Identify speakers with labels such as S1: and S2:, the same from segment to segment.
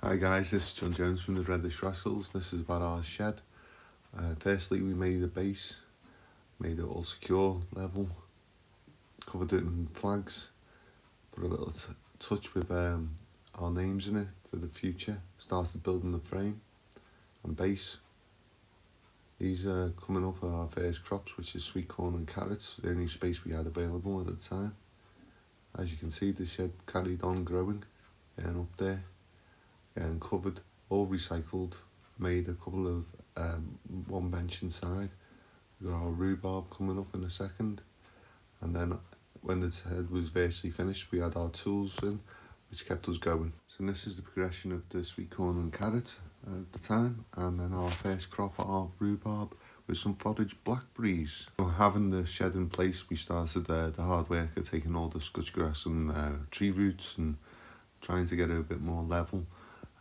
S1: Hi guys, this is John Jones from the Reddish Rascals. This is about our shed. Firstly, we made a base, made it all secure, level, covered it in flags, put a little touch with our names in it for the future, started building the frame and base. These are coming up our first crops, which is sweet corn and carrots, the only space we had available at the time. As you can see, the shed carried on growing and up there. And covered, all recycled, made a couple of one bench inside. We've got our rhubarb coming up in a second, and then when the head was virtually finished, we had our tools in, which kept us going. So this is the progression of the sweet corn and carrot at the time, and then our first crop of rhubarb with some forage blackberries. So having the shed in place, we started the hard work of taking all the scotch grass and tree roots and trying to get it a bit more level.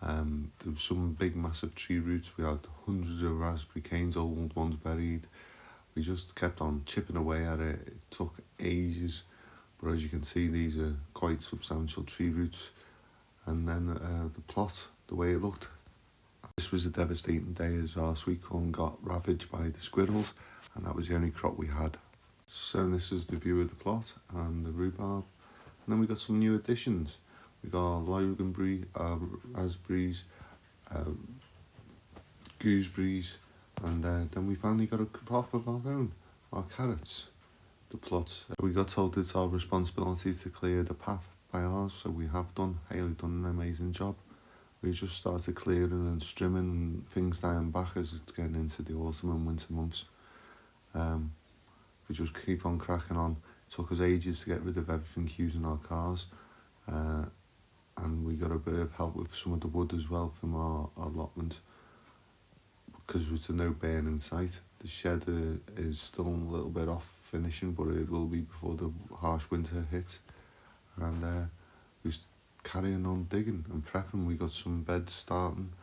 S1: There was some big massive tree roots. We had hundreds of raspberry canes, old ones buried. We just kept on chipping away at it. It took ages, but as you can see, these are quite substantial tree roots. And then the plot, the way it looked. This was a devastating day as our sweet corn got ravaged by the squirrels, and that was the only crop we had. So this is the view of the plot and the rhubarb. And then we got some new additions. We got loganberry, raspberries, gooseberries, and then we finally got a crop of our own, our carrots, the plot. We got told it's our responsibility to clear the path by ours, so we have done. Hayley done an amazing job. We just started clearing and trimming things down back as it's getting into the autumn and winter months. We just keep on cracking on. It took us ages to get rid of everything using our cars. And we got a bit of help with some of the wood as well from our allotment, because it's a no burn in sight. The shed is still a little bit off finishing, but it will be before the harsh winter hits. And we're carrying on digging and prepping. We got some beds starting,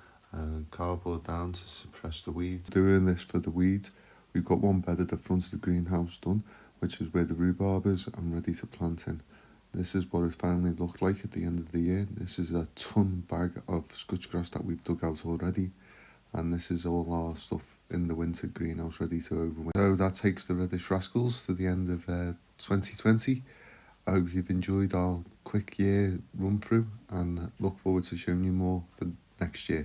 S1: cardboard down to suppress the weeds. Doing this for the weeds. We've got one bed at the front of the greenhouse done, which is where the rhubarb is and ready to plant in. This is what it finally looked like at the end of the year. This is a ton bag of scotch grass that we've dug out already. And this is all our stuff in the winter greenhouse ready to overwinter. So that takes the Reddish Rascals to the end of 2020. I hope you've enjoyed our quick year run through and look forward to showing you more for next year.